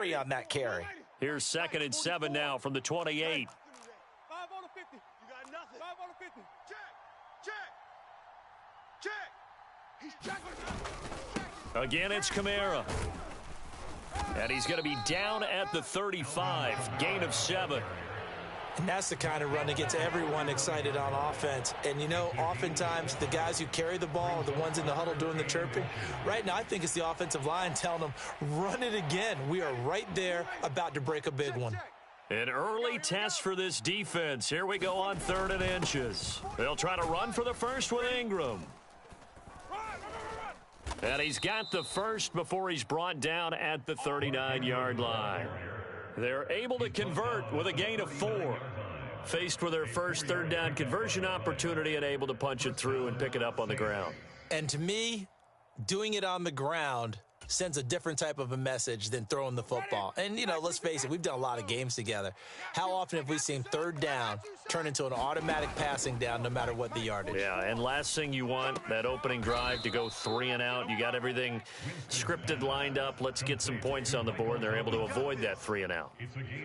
on that carry. Here's 2nd and 7 now from the 28. 5 on the 50. You got nothing. 5 on the 50. Check. He's checking. Again, it's Kamara. And he's going to be down at the 35. Gain of 7. And that's the kind of run that gets everyone excited on offense. And, you know, oftentimes the guys who carry the ball are the ones in the huddle doing the chirping. Right now, I think it's the offensive line telling them, run it again. We are right there about to break a big one. An early test for this defense. Here we go on 3rd and inches. They'll try to run for the first with Ingram. And he's got the first before he's brought down at the 39-yard line. They're able to convert with a gain of 4. Faced with their first 3rd down conversion opportunity and able to punch it through and pick it up on the ground. And to me, doing it on the ground sends a different type of a message than throwing the football. And, you know, let's face it, we've done a lot of games together. How often have we seen 3rd down turn into an automatic passing down no matter what the yardage? Yeah, and last thing you want, that opening drive to go 3 and out. You got everything scripted, lined up. Let's get some points on the board, and they're able to avoid that 3 and out.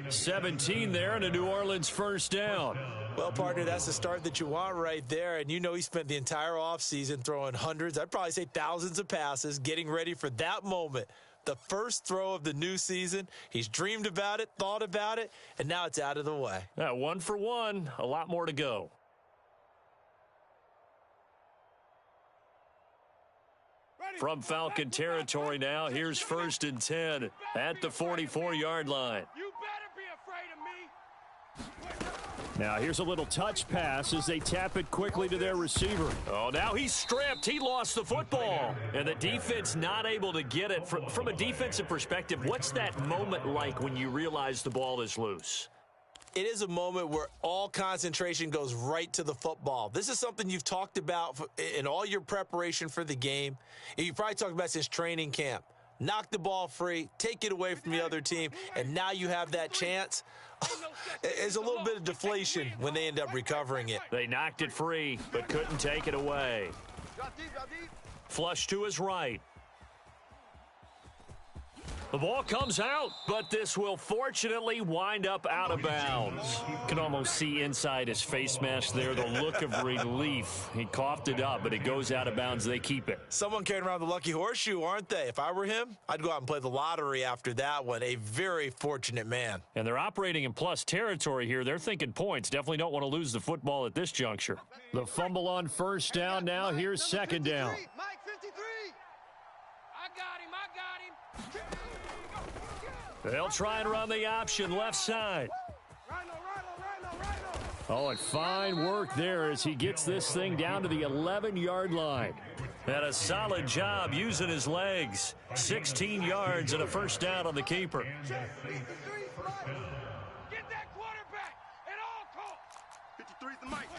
17 there and a New Orleans first down. Well, partner, that's the start that you want right there. And you know he spent the entire offseason throwing hundreds, I'd probably say thousands of passes, getting ready for that moment. The first throw of the new season. He's dreamed about it, thought about it, and now it's out of the way. 1 for 1, a lot more to go. From Falcon territory now, here's 1st and 10 at the 44-yard line. You better be afraid of me. Now here's a little touch pass as they tap it quickly to their receiver. Oh, now he's stripped. He lost the football. And the defense not able to get it. From a defensive perspective, what's that moment like when you realize the ball is loose? It is a moment where all concentration goes right to the football. This is something you've talked about in all your preparation for the game. And you probably talked about since training camp. Knock the ball free, take it away from the other team, and now you have that chance. There's a little bit of deflation when they end up recovering it. They knocked it free, but couldn't take it away. Flush to his right. The ball comes out, but this will fortunately wind up out of bounds. You can almost see inside his face mask there the look of relief. He coughed it up, but it goes out of bounds. They keep it. Someone carrying around the lucky horseshoe, aren't they? If I were him, I'd go out and play the lottery after that one. A very fortunate man. And they're operating in plus territory here. They're thinking points. Definitely don't want to lose the football at this juncture. The fumble on 1st down now. Here's 2nd down. Mike 53. I got him. They'll try and run the option left side. Oh, and fine work there as he gets this thing down to the 11-yard line. And a solid job using his legs. 16 yards and a first down on the keeper. Get that quarterback at all costs. 53's the mic.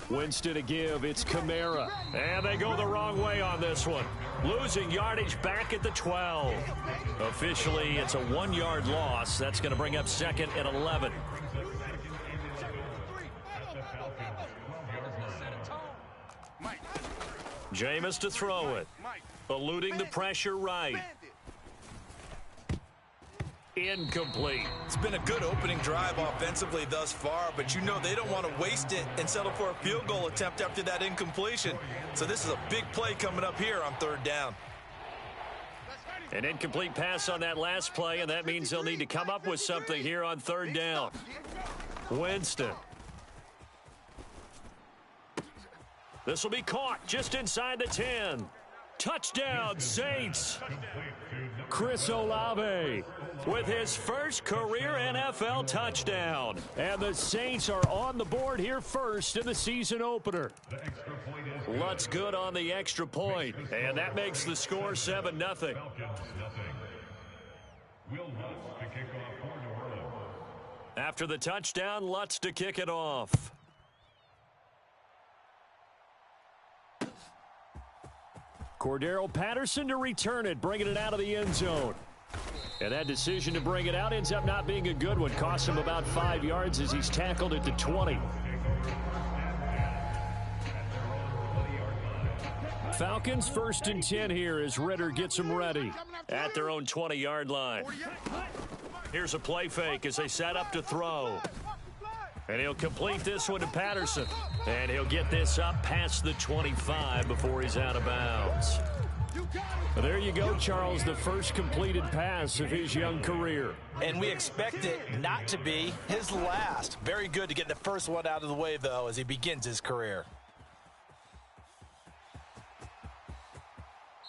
Winston to give. It's Kamara. And they go the wrong way on this one. Losing yardage back at the 12. Officially, it's a 1-yard loss. That's going to bring up 2nd and 11. Jameis to throw it. Eluding the pressure right. Incomplete. It's been a good opening drive offensively thus far, but you know they don't want to waste it and settle for a field goal attempt after that incompletion. So this is a big play coming up here on 3rd down. An incomplete pass on that last play, and that means they'll need to come up with something here on 3rd down. Winston. This will be caught just inside the 10. Touchdown, Saints. Chris Olave with his first career NFL touchdown. And the Saints are on the board here first in the season opener. Lutz good on the extra point. And that makes the score 7-0. After the touchdown, Lutz to kick it off. Cordero Patterson to return it, bringing it out of the end zone. And that decision to bring it out ends up not being a good one. Costs him about 5 yards as he's tackled at the 20. Falcons 1st and 10 here as Ritter gets them ready at their own 20-yard line. Here's a play fake as they set up to throw. And he'll complete this one to Patterson. And he'll get this up past the 25 before he's out of bounds. Well, there you go, Charles, the first completed pass of his young career. And we expect it not to be his last. Very good to get the first one out of the way, though, as he begins his career.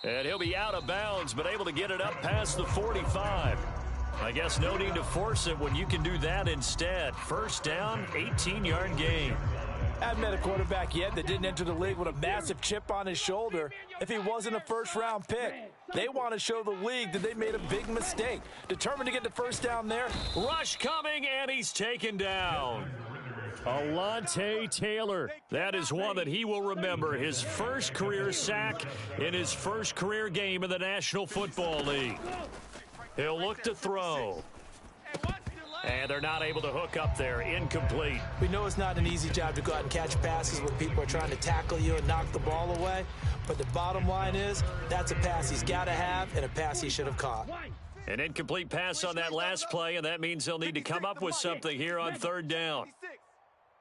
And he'll be out of bounds, but able to get it up past the 45. I guess no need to force it when you can do that instead. First down, 18-yard gain. I haven't met a quarterback yet that didn't enter the league with a massive chip on his shoulder if he wasn't a first-round pick. They want to show the league that they made a big mistake. Determined to get the first down there. Rush coming, and he's taken down. Alontae Taylor. That is one that he will remember. His first career sack in his first career game in the National Football League. He'll look to throw. And they're not able to hook up there. Incomplete. We know it's not an easy job to go out and catch passes when people are trying to tackle you and knock the ball away. But the bottom line is, that's a pass he's got to have and a pass he should have caught. An incomplete pass on that last play, and that means they'll need to come up with something here on third down.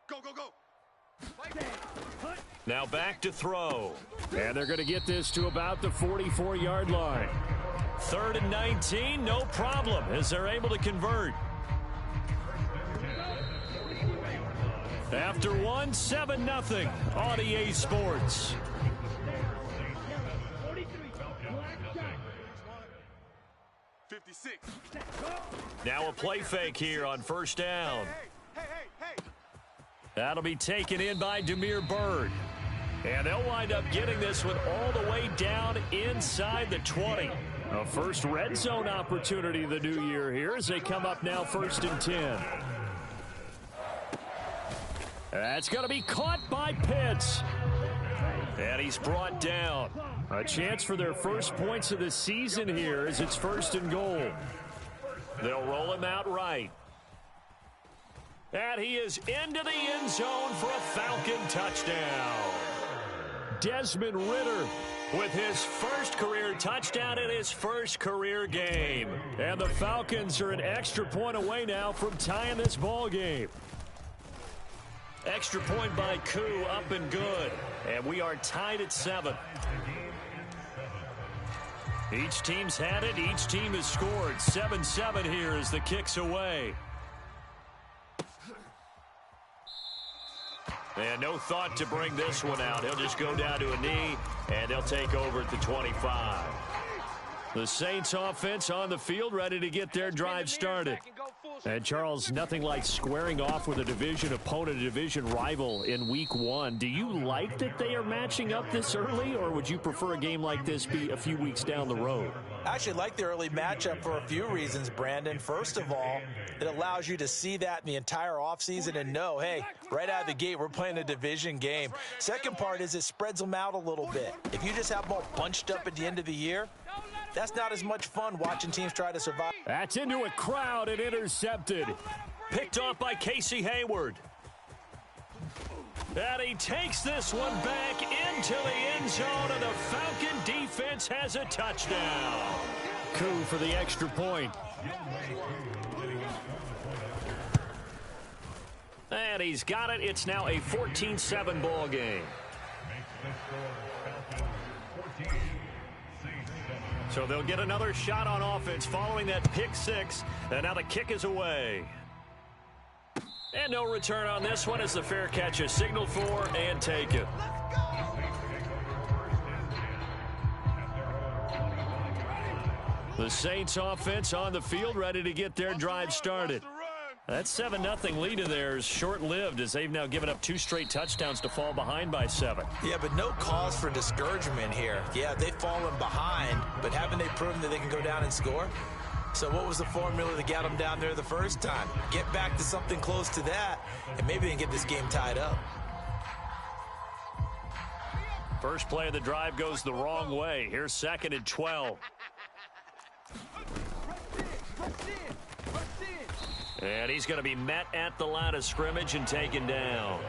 Go, go, go. Now back to throw. And they're going to get this to about the 44-yard line. 3rd and 19, no problem, as they're able to convert. After one, 7-0 on EA Sports. Now a play fake here on first down. That'll be taken in by Damiere Byrd. And they'll wind up getting this one all the way down inside the 20. A first red zone opportunity the new year here as they come up now 1st and 10. That's going to be caught by Pitts. And he's brought down. A chance for their first points of the season here as it's 1st and goal. They'll roll him out right. And he is into the end zone for a Falcon touchdown. Desmond Ridder with his first career touchdown in his first career game. And the Falcons are an extra point away now from tying this ball game. Extra point by Koo, up and good. And we are tied at 7. Each team's had it. Each team has scored. 7-7 here as the kick's away. And no thought to bring this one out. He'll just go down to a knee, and they'll take over at the 25. The Saints offense on the field, ready to get their drive started. And, Charles, nothing like squaring off with a division opponent, a division rival in week 1. Do you like that they are matching up this early, or would you prefer a game like this be a few weeks down the road? I actually like the early matchup for a few reasons, Brandon. First of all, it allows you to see that in the entire offseason and know, hey, right out of the gate, we're playing a division game. Second part is it spreads them out a little bit. If you just have them all bunched up at the end of the year, that's not as much fun watching teams try to survive. That's into a crowd and intercepted. Picked off by Casey Hayward. And he takes this one back into the end zone, and the Falcon defense has a touchdown. Koo for the extra point. And he's got it. It's now a 14-7 ball game. So they'll get another shot on offense following that pick 6. And now the kick is away. And no return on this one as the fair catch is signaled for and taken. The Saints offense on the field ready to get their drive started. That 7-0 lead of theirs short-lived as they've now given up 2 straight touchdowns to fall behind by 7. Yeah, but no cause for discouragement here. Yeah, they've fallen behind, but haven't they proven that they can go down and score? So what was the formula that got them down there the first time? Get back to something close to that, and maybe they can get this game tied up. First play of the drive goes the wrong way. Here's 2nd and 12. And he's going to be met at the line of scrimmage and taken down.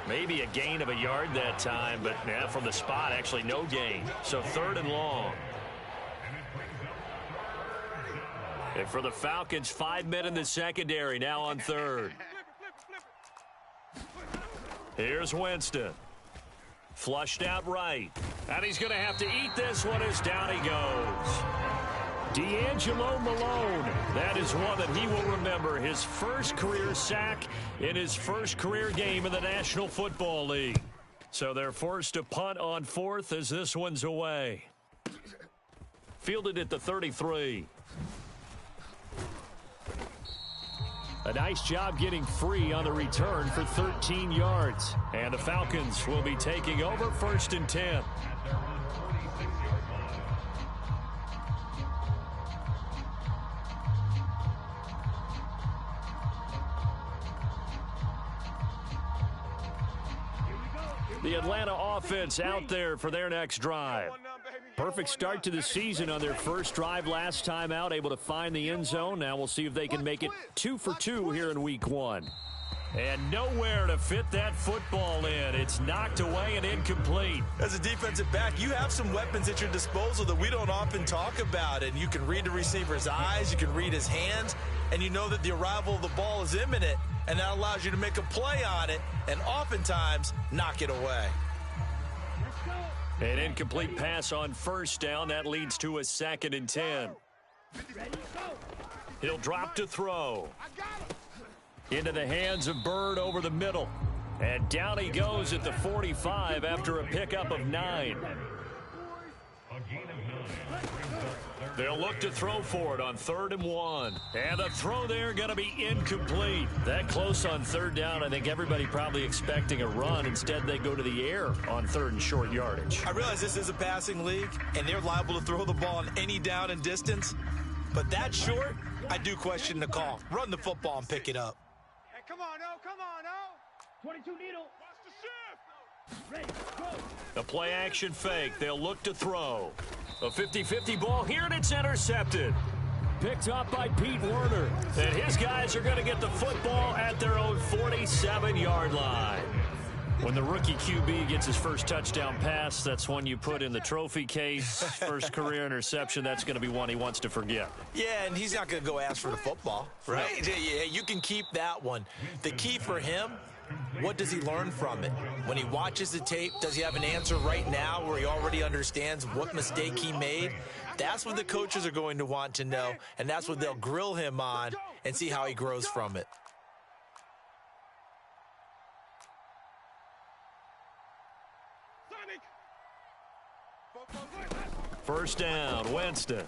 Maybe a gain of a yard that time, but yeah, from the spot, actually no gain. So 3rd and long. And for the Falcons, 5 men in the secondary now on third. Here's Winston. Flushed out right. And he's going to have to eat this one as down he goes. D'Angelo Malone. That is one that he will remember. His first career sack in his first career game in the National Football League. So they're forced to punt on fourth as this one's away. Fielded at the 33. A nice job getting free on the return for 13 yards. And the Falcons will be taking over 1st and 10. The Atlanta offense out there for their next drive. Perfect start to the season on their first drive last time out, able to find the end zone. Now we'll see if they can make it 2 for 2 here in week 1. And nowhere to fit that football in. It's knocked away and incomplete. As a defensive back, you have some weapons at your disposal that we don't often talk about. And you can read the receiver's eyes, you can read his hands, and you know that the arrival of the ball is imminent. And that allows you to make a play on it and oftentimes knock it away. An incomplete pass on first down. That leads to a 2nd and 10. He'll drop to throw. Into the hands of Byrd over the middle. And down he goes at the 45 after a pickup of 9. They'll look to throw for it on 3rd and 1. And the throw there going to be incomplete. That close on 3rd down, I think everybody probably expecting a run. Instead, they go to the air on 3rd and short yardage. I realize this is a passing league, and they're liable to throw the ball on any down and distance. But that short, I do question the call. Run the football and pick it up. Hey, come on, oh. 22 needle. Watch the shift. Ready, go. The play action fake. They'll look to throw. A 50-50 ball here, and it's intercepted. Picked up by Pete Werner. And his guys are going to get the football at their own 47-yard line. When the rookie QB gets his first touchdown pass, that's one you put in the trophy case. First career interception, that's going to be one he wants to forget. Yeah, and he's not going to go ask for the football, right? No. Yeah, you can keep that one. The key for him, what does he learn from it? When he watches the tape, does he have an answer right now where he already understands what mistake he made? That's what the coaches are going to want to know, and that's what they'll grill him on and see how he grows from it. First down, Winston.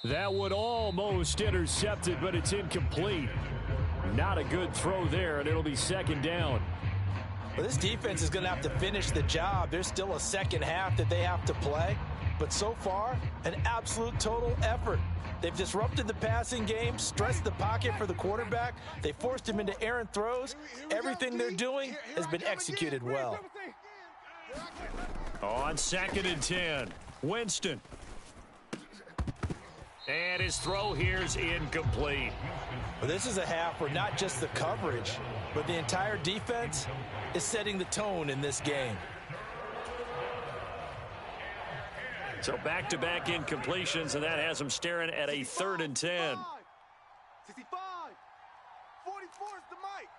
That would almost intercepted, but it's incomplete. Not a good throw there, and it'll be 2nd down. Well, this defense is going to have to finish the job. There's still a second half that they have to play. But so far, an absolute total effort. They've disrupted the passing game, stressed the pocket for the quarterback. They forced him into errant throws. Everything they're doing has been executed well. On 2nd and 10, Winston. And his throw here's incomplete. Well, this is a half where not just the coverage, but the entire defense is setting the tone in this game. So back-to-back incompletions, and that has him staring at a 3rd and 10. 65. 44 is the mic.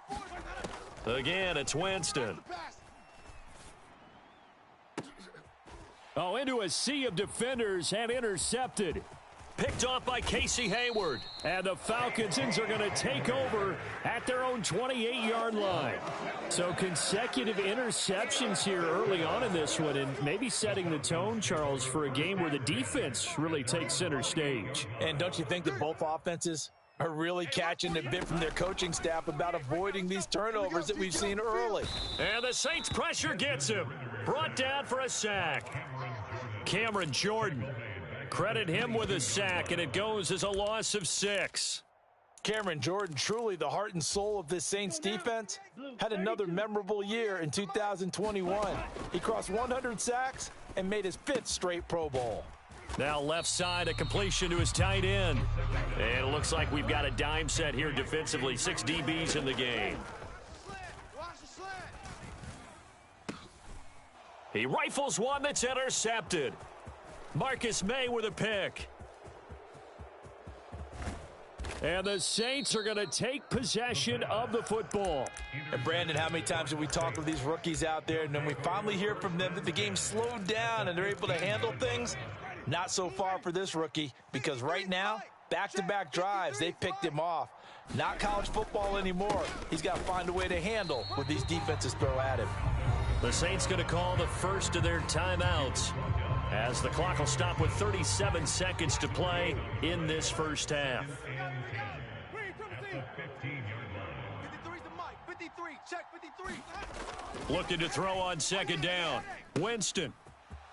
44 is Again, it's Winston. Oh, into a sea of defenders and intercepted. Picked off by Casey Hayward. And the Falcons are going to take over at their own 28-yard line. So consecutive interceptions here early on in this one, and maybe setting the tone, Charles, for a game where the defense really takes center stage. And don't you think that both offenses are really catching a bit from their coaching staff about avoiding these turnovers that we've seen early? And the Saints pressure gets him. Brought down for a sack. Cameron Jordan. Credit him with a sack, and it goes as a loss of 6. Cameron Jordan, truly the heart and soul of this Saints defense, had another memorable year in 2021. He crossed 100 sacks and made his 5th straight Pro Bowl. Now left side, a completion to his tight end. And it looks like we've got a dime set here defensively. 6 DBs in the game. He rifles one that's intercepted. Marcus May with a pick. And the Saints are going to take possession of the football. And Brandon, how many times have we talked with these rookies out there, and then we finally hear from them that the game slowed down and they're able to handle things? Not so far for this rookie, because right now, back-to-back drives, they picked him off. Not college football anymore. He's got to find a way to handle what these defenses throw at him. The Saints going to call the first of their timeouts as the clock will stop with 37 seconds to play in this first half. 53, check 53. Looking to throw on second down. Winston.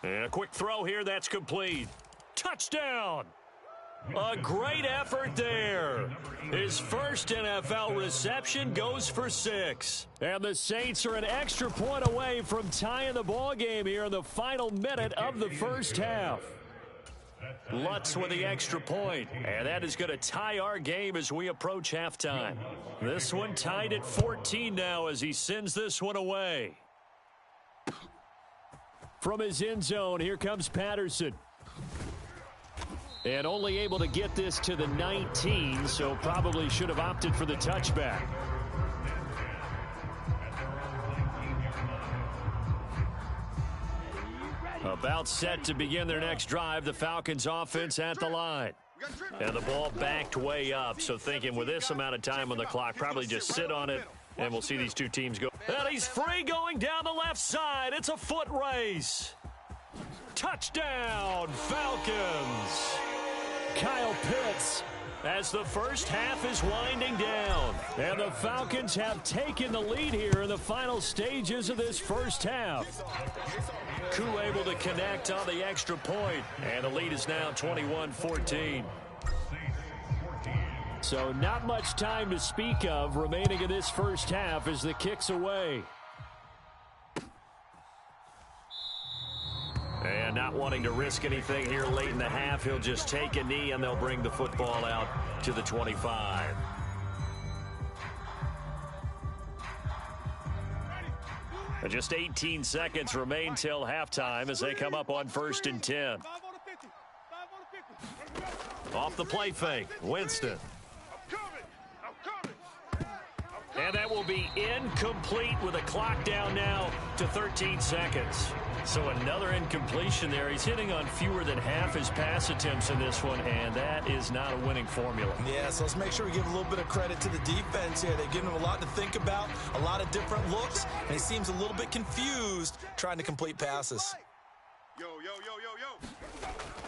And a quick throw here, that's complete. Touchdown! A great effort there. His first NFL reception goes for 6. And the Saints are an extra point away from tying the ball game here in the final minute of the first half. Lutz with the extra point, and that is going to tie our game as we approach halftime. This one tied at 14 now as he sends this one away. From his end zone, here comes Patterson. And only able to get this to the 19, so probably should have opted for the touchback. About set to begin their next drive, the Falcons offense at the line. And the ball backed way up, so thinking with this amount of time on the clock, probably just sit on it, and we'll see these two teams go. And he's free going down the left side. It's a foot race. Touchdown, Falcons. Kyle Pitts as the first half is winding down. And the Falcons have taken the lead here in the final stages of this first half. Koo able to connect on the extra point, and the lead is now 21-14. So not much time to speak of remaining in this first half as the kick's away. And not wanting to risk anything here late in the half, he'll just take a knee and they'll bring the football out to the 25. Just 18 seconds remain till halftime as they come up on 1st and 10. Off the play fake, Winston. And that will be incomplete with a clock down now to 13 seconds. So another incompletion there. He's hitting on fewer than half his pass attempts in this one, and that is not a winning formula. Yeah, so let's make sure we give a little bit of credit to the defense here. They've given him a lot to think about, a lot of different looks, and he seems a little bit confused trying to complete passes.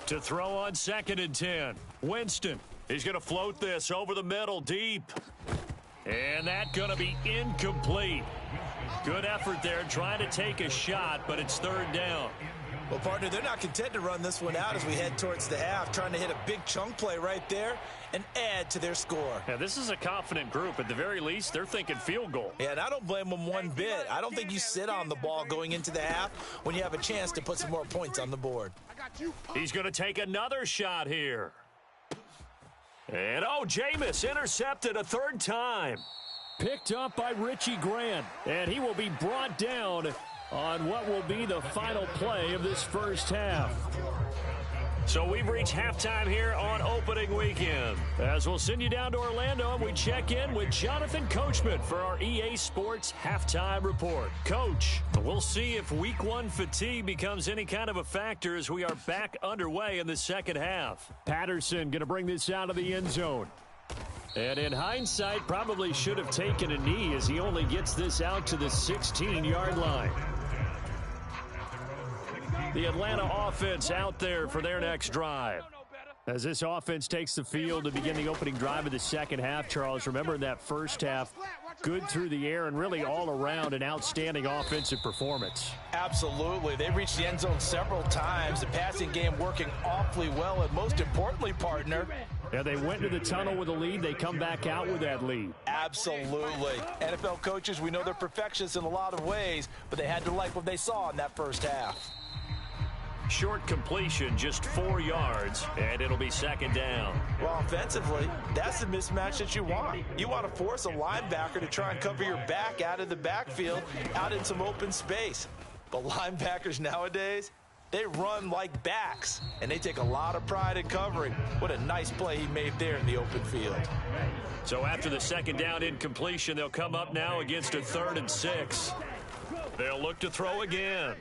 To throw on 2nd and 10. Winston. He's going to float this over the middle deep. And that's going to be incomplete. Good effort there trying to take a shot, but it's 3rd down. Well, partner, they're not content to run this one out as we head towards the half, trying to hit a big chunk play right there and add to their score. Yeah, this is a confident group. At the very least, they're thinking field goal. Yeah, and I don't blame them one bit. I don't think you sit on the ball going into the half when you have a chance to put some more points on the board. He's going to take another shot here. And, Jameis intercepted a 3rd time. Picked up by Richie Grant. And he will be brought down on what will be the final play of this first half. So we've reached halftime here on opening weekend. As we'll send you down to Orlando, and we check in with Jonathan Coachman for our EA Sports Halftime Report. Coach, we'll see if Week 1 fatigue becomes any kind of a factor as we are back underway in the second half. Patterson going to bring this out of the end zone. And in hindsight, probably should have taken a knee as he only gets this out to the 16-yard line. The Atlanta offense out there for their next drive. As this offense takes the field to begin the opening drive of the second half, Charles, remember in that first half, good through the air and really all around an outstanding offensive performance. Absolutely. They reached the end zone several times. The passing game working awfully well, and most importantly, partner, yeah, they went to the tunnel with a lead. They come back out with that lead. Absolutely. NFL coaches, we know they're perfectionists in a lot of ways, but they had to like what they saw in that first half. Short completion, just 4 yards, and it'll be 2nd down. Well, offensively, that's the mismatch that you want. You want to force a linebacker to try and cover your back out of the backfield, out in some open space. But linebackers nowadays, They run like backs, and they take a lot of pride in covering. What a nice play he made there in the open field. So after the second down incompletion, they'll come up now against a 3rd and 6. They'll look to throw again.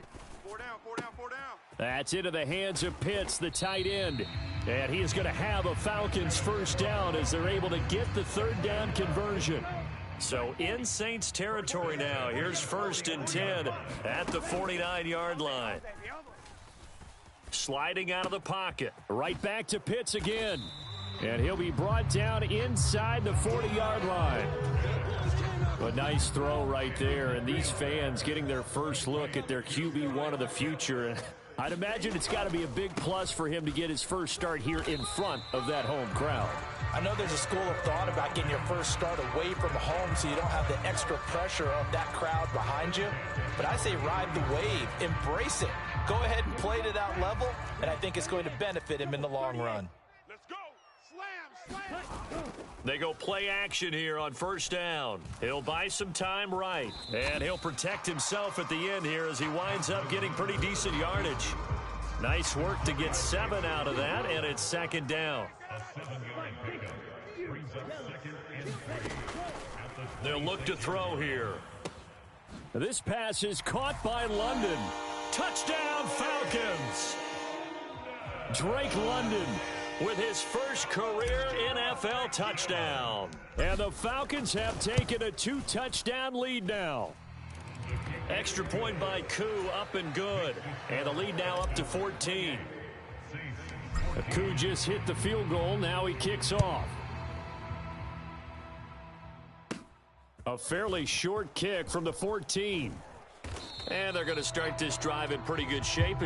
4 down, 4 down, 4 down. That's into the hands of Pitts, the tight end. And he is going to have a Falcons first down as they're able to get the 3rd down conversion. So in Saints territory now. Here's 1st and 10 at the 49-yard line. Sliding out of the pocket. Right back to Pitts again. And he'll be brought down inside the 40-yard line. A nice throw right there. And these fans getting their first look at their QB1 of the future. And I'd imagine it's got to be a big plus for him to get his first start here in front of that home crowd. I know there's a school of thought about getting your first start away from home so you don't have the extra pressure of that crowd behind you. But I say ride the wave. Embrace it. Go ahead and play to that level, and I think it's going to benefit him in the long run. Let's go. Slam, slam. They go play action here on 1st down. He'll buy some time right, and he'll protect himself at the end here as he winds up getting pretty decent yardage. Nice work to get 7 out of that, and it's 2nd down. They'll look to throw here. This pass is caught by London. Touchdown, Falcons! Drake London with his first career NFL touchdown. And the Falcons have taken a 2-touchdown lead now. Extra point by Koo, up and good. And the lead now up to 14. Koo just hit the field goal. Now he kicks off. A fairly short kick from the 14. And they're going to start this drive in pretty good shape.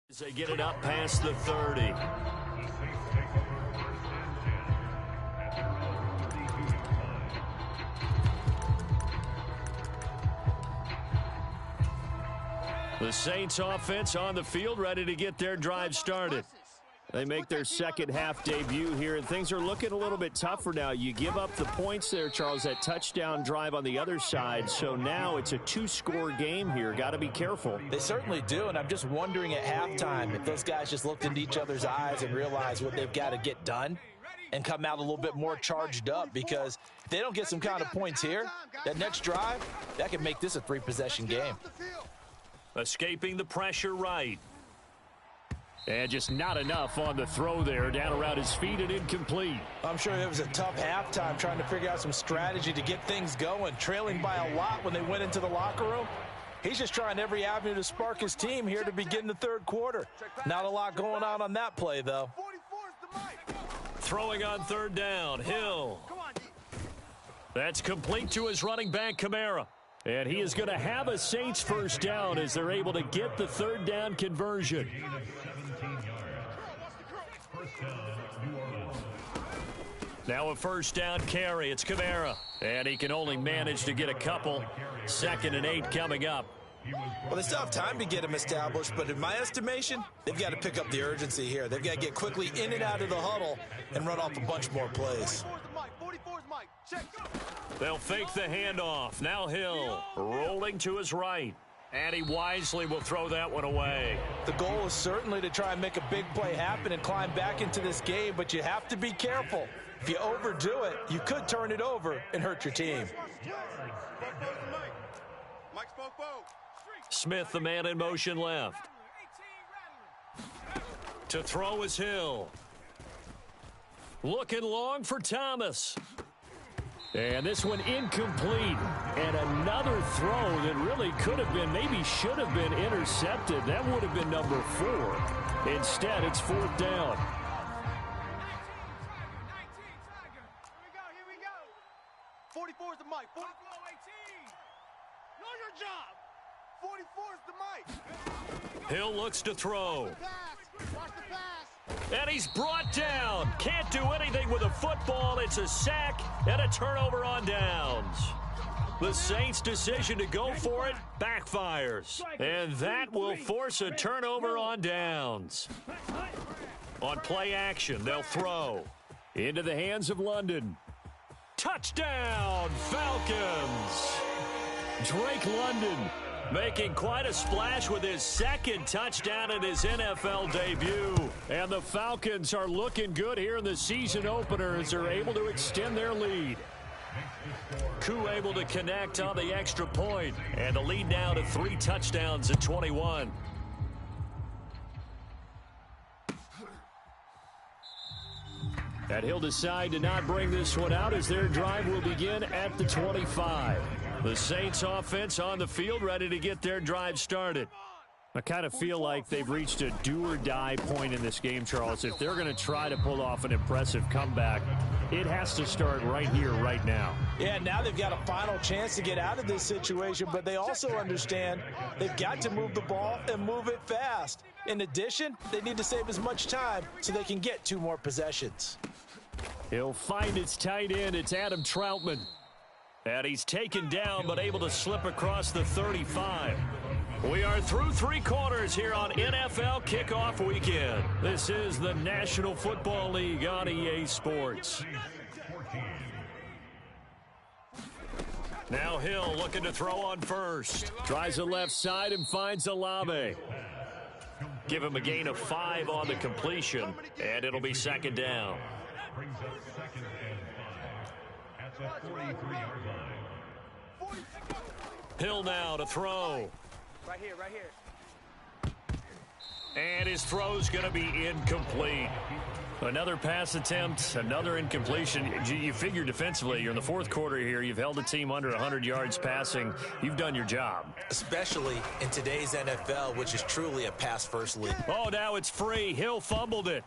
As they get it up past the 30. The Saints offense on the field, ready to get their drive started. They make their second half debut here, and things are looking a little bit tougher now. You give up the points there, Charles, that touchdown drive on the other side. So now it's a 2-score game here. Got to be careful. They certainly do, and I'm just wondering at halftime if those guys just looked into each other's eyes and realized what they've got to get done and come out a little bit more charged up, because if they don't get some kind of points here, that next drive, that could make this a 3-possession game. Escaping the pressure right. And just not enough on the throw there. Down around his feet and incomplete. I'm sure it was a tough halftime trying to figure out some strategy to get things going. Trailing by a lot when they went into the locker room. He's just trying every avenue to spark his team here to begin the 3rd quarter. Not a lot going on that play, though. Throwing on 3rd down. Hill. That's complete to his running back, Kamara. And he is going to have a Saints first down as they're able to get the 3rd down conversion. Now a first down carry. It's Kamara. And he can only manage to get a couple. 2nd and 8 coming up. Well, they still have time to get him established, but in my estimation, they've got to pick up the urgency here. They've got to get quickly in and out of the huddle and run off a bunch more plays. They'll fake the handoff. Now Hill rolling to his right. And he wisely will throw that one away. The goal is certainly to try and make a big play happen and climb back into this game, but you have to be careful. If you overdo it, you could turn it over and hurt your team. Smith, the man in motion left. To throw is Hill. Looking long for Thomas. And this one incomplete. And another throw that really could have been, maybe should have been intercepted. That would have been number 4. Instead, it's 4th down. Here we go. 44 is the mic. 44, 18. Know your job. Hill looks to throw. Watch the pass. And he's brought down. Can't do anything with a football. It's a sack and a turnover on downs. The Saints' decision to go for it backfires. And that will force a turnover on downs. On play action, they'll throw. Into the hands of London. Touchdown, Falcons! Drake London making quite a splash with his second touchdown in his NFL debut. And the Falcons are looking good here in the season opener as they're able to extend their lead. Koo able to connect on the extra point, and the lead now to 3 touchdowns at 21. And he'll decide to not bring this one out as their drive will begin at the 25. The Saints offense on the field ready to get their drive started. I kind of feel like they've reached a do-or-die point in this game, Charles. If they're going to try to pull off an impressive comeback, it has to start right here, right now. Yeah, now they've got a final chance to get out of this situation, but they also understand they've got to move the ball and move it fast. In addition, they need to save as much time so they can get 2 more possessions. He'll find its tight end. It's Adam Troutman. And he's taken down but able to slip across the 35. We are through 3 quarters here on NFL Kickoff Weekend. This is the National Football League on EA Sports. Now Hill looking to throw on first. Tries the left side and finds Olave. Give him a gain of 5 on the completion, and it'll be second down. Brings up second and 5 at the 43-yard line. Hill now to throw. Right here, right here. And his throw's going to be incomplete. Another pass attempt, another incompletion. You figure defensively, you're in the 4th quarter here. You've held a team under 100 yards passing. You've done your job. Especially in today's NFL, which is truly a pass-first league. Oh, now it's free. Hill fumbled it.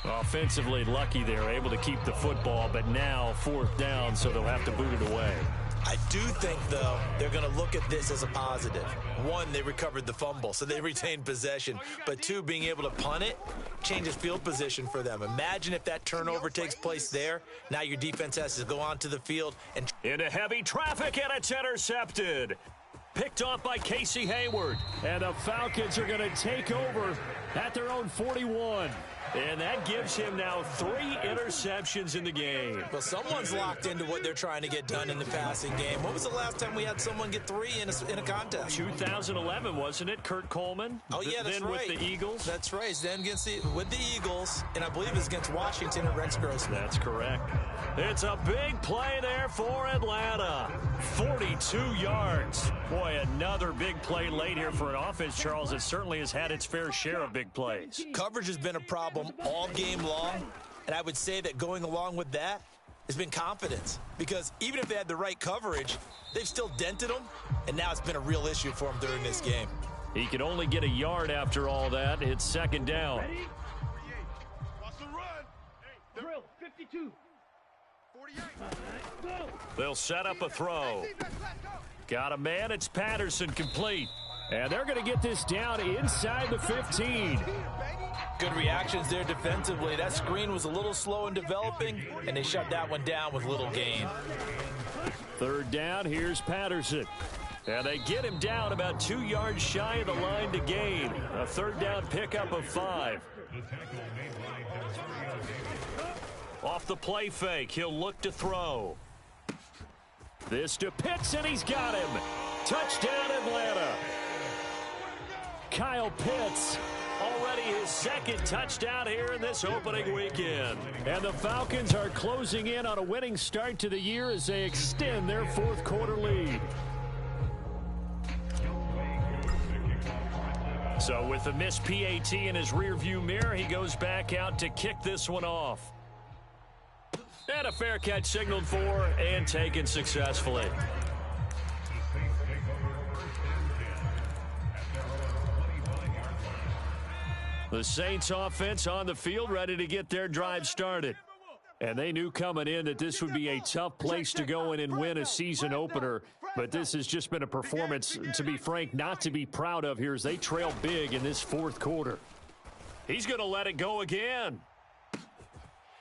Offensively lucky they're able to keep the football, but now 4th down, so they'll have to boot it away. I do think, though, they're going to look at this as a positive. 1, they recovered the fumble, so they retained possession. But 2, being able to punt it changes field position for them. Imagine if that turnover takes place there. Now your defense has to go onto the field and into heavy traffic, and it's intercepted. Picked off by Casey Hayward. And the Falcons are going to take over at their own 41. And that gives him now 3 interceptions in the game. Well, someone's locked into what they're trying to get done in the passing game. When was the last time we had someone get 3 in a contest? 2011, wasn't it? Kurt Coleman? Oh, yeah, that's then right. With the Eagles? That's right. Then with the Eagles, and I believe it's against Washington and Rex Grossman. That's correct. It's a big play there for Atlanta. 42 yards. Boy, another big play late here for an offense, Charles. It certainly has had its fair share of big plays. Coverage has been a problem all game long, and I would say that going along with that has been confidence, because even if they had the right coverage, they've still dented them, and now it's been a real issue for them during this game. He could only get a yard after all that. It's second down. Ready? Watch the run. Drill, 52. 48. Go. They'll set up a throw. Got a man. It's Patterson, complete. And they're going to get this down inside the 15. Good reactions there defensively. That screen was a little slow in developing, and they shut that one down with little gain. 3rd down, here's Patterson. And they get him down about 2 yards shy of the line to gain. A 3rd down pickup of 5. Off the play fake, he'll look to throw. This to Pitts, and he's got him. Touchdown, Atlanta. Kyle Pitts, already his 2nd touchdown here in this opening weekend. And the Falcons are closing in on a winning start to the year as they extend their 4th quarter lead. So with the missed PAT in his rearview mirror, he goes back out to kick this one off. And a fair catch signaled for and taken successfully. The Saints offense on the field ready to get their drive started. And they knew coming in that this would be a tough place to go in and win a season opener. But this has just been a performance, to be frank, not to be proud of here as they trail big in this fourth quarter. He's going to let it go again.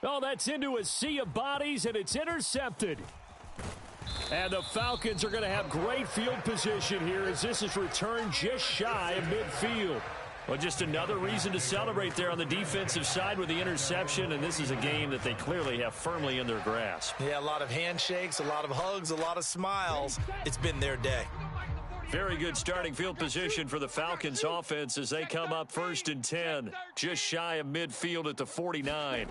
Oh, that's into a sea of bodies, and it's intercepted. And the Falcons are going to have great field position here as this is returned just shy of midfield. Well, just another reason to celebrate there on the defensive side with the interception, and this is a game that they clearly have firmly in their grasp. Yeah, a lot of handshakes, a lot of hugs, a lot of smiles. It's been their day. Very good starting field position for the Falcons offense as they come up 1st and 10, just shy of midfield at the 49.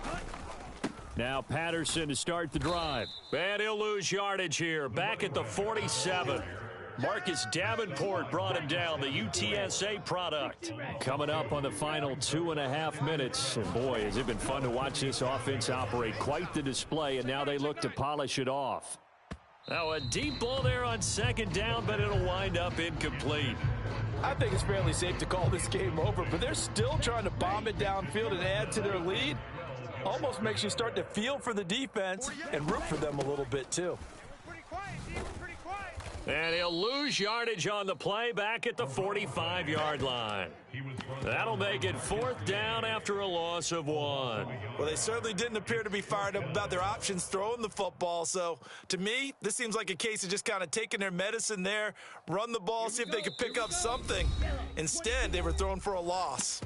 Now Patterson to start the drive. And he'll lose yardage here, back at the 47. Marcus Davenport brought him down, the UTSA product. Coming up on the final 2.5 minutes. And boy, has it been fun to watch this offense operate. Quite the display, and now they look to polish it off. Now a deep ball there on 2nd down, but it'll wind up incomplete. I think it's fairly safe to call this game over, but they're still trying to bomb it downfield and add to their lead. Almost makes you start to feel for the defense and root for them a little bit too. And he'll lose yardage on the play back at the 45-yard line. That'll make it 4th down after a loss of 1. Well, they certainly didn't appear to be fired up about their options throwing the football. So, to me, this seems like a case of just kind of taking their medicine there, run the ball, see if they could pick up something. Instead, they were thrown for a loss.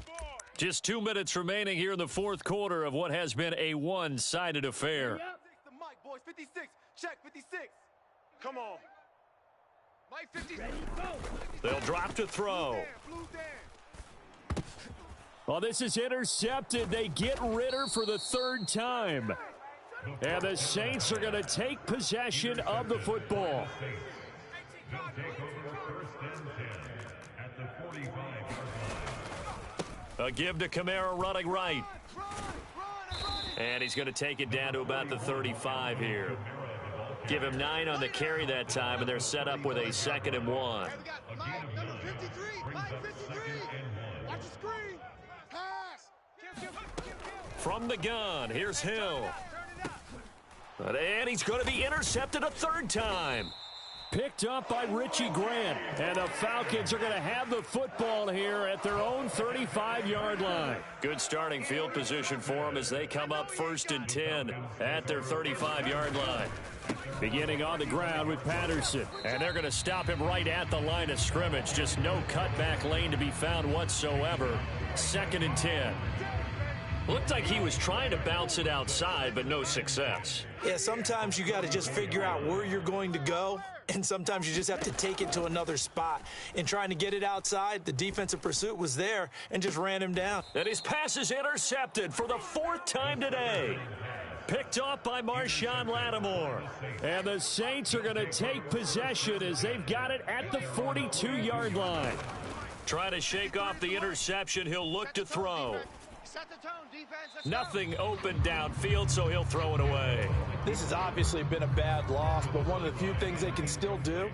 Just 2 minutes remaining here in the fourth quarter of what has been a one-sided affair. The mic, boys. 56. Check 56. Come on. Mike 56. They'll drop to throw. Well, this is intercepted. They get Ritter for the 3rd time. And the Saints are going to take possession of the football. A give to Kamara running right. And he's going to take it down to about the 35 here. Give him 9 on the carry that time, and they're set up with a 2nd and 1. From the gun, here's Hill. And he's going to be intercepted a 3rd time. Picked up by Richie Grant. And the Falcons are going to have the football here at their own 35-yard line. Good starting field position for them as they come up 1st and 10 at their 35-yard line. Beginning on the ground with Patterson. And they're going to stop him right at the line of scrimmage. Just no cutback lane to be found whatsoever. 2nd and 10. Looked like he was trying to bounce it outside, but no success. Yeah, sometimes you got to just figure out where you're going to go, and sometimes you just have to take it to another spot. In trying to get it outside, the defensive pursuit was there and just ran him down. And his pass is intercepted for the 4th time today. Picked off by Marshawn Lattimore. And the Saints are going to take possession as they've got it at the 42-yard line. Trying to shake off the interception, he'll look to throw. Nothing open downfield, so he'll throw it away. This has obviously been a bad loss, but one of the few things they can still do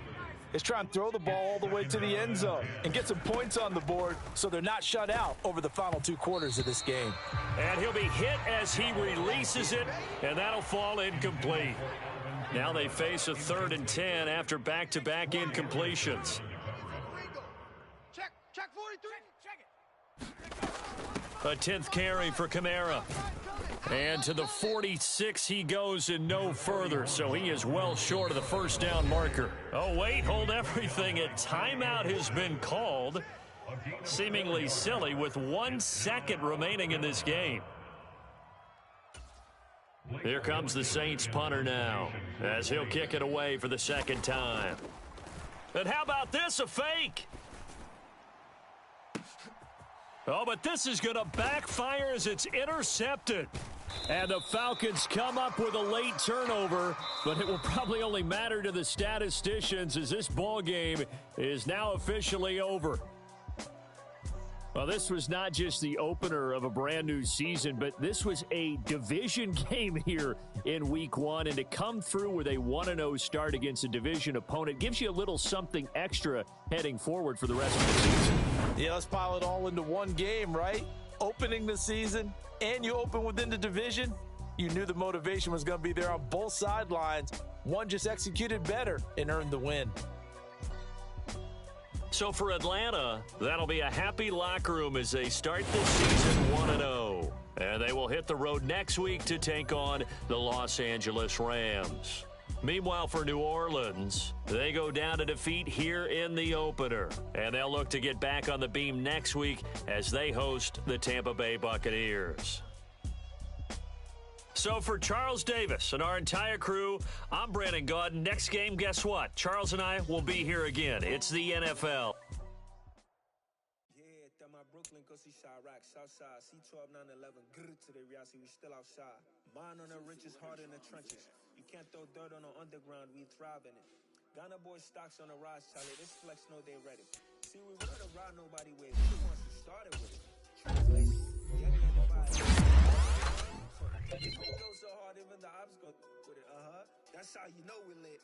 is try and throw the ball all the way to the end zone and get some points on the board so they're not shut out over the final 2 quarters of this game. And he'll be hit as he releases it, and that'll fall incomplete. Now they face a 3rd and 10 after back-to-back incompletions. Check 43. A 10th carry for Kamara. And to the 46 he goes and no further, so he is well short of the 1st down marker. Oh, wait, hold everything. A timeout has been called. Seemingly silly with 1 second remaining in this game. Here comes the Saints punter now as he'll kick it away for the 2nd time. And how about this, a fake? Oh, but this is going to backfire as it's intercepted. And the Falcons come up with a late turnover, but it will probably only matter to the statisticians as this ball game is now officially over. Well, this was not just the opener of a brand new season, but this was a division game here in week 1. And to come through with a 1-0 start against a division opponent gives you a little something extra heading forward for the rest of the season. Yeah, let's pile it all into one game, right? Opening the season, and you open within the division. You knew the motivation was going to be there on both sidelines. One just executed better and earned the win. So for Atlanta, that'll be a happy locker room as they start this season 1-0. And they will hit the road next week to take on the Los Angeles Rams. Meanwhile, for New Orleans, they go down to defeat here in the opener. And they'll look to get back on the beam next week as they host the Tampa Bay Buccaneers. So for Charles Davis and our entire crew, I'm Brandon Gaudin. Next game, guess what? Charles and I will be here again. It's the NFL. Yeah, that my Brooklyn, go see Chirac, Southside, C12, 911, grr to the reality, we still outside. Mine on the riches, heart in the trenches. You can't throw dirt on the underground, we thrive in it. Ghana boys stocks on the rise, Charlie, this flex know they ready. See, we wanted to ride nobody with, we the ones who started with it. Translation, yeah, it go so hard, even the ops go with it, That's how you know we lit.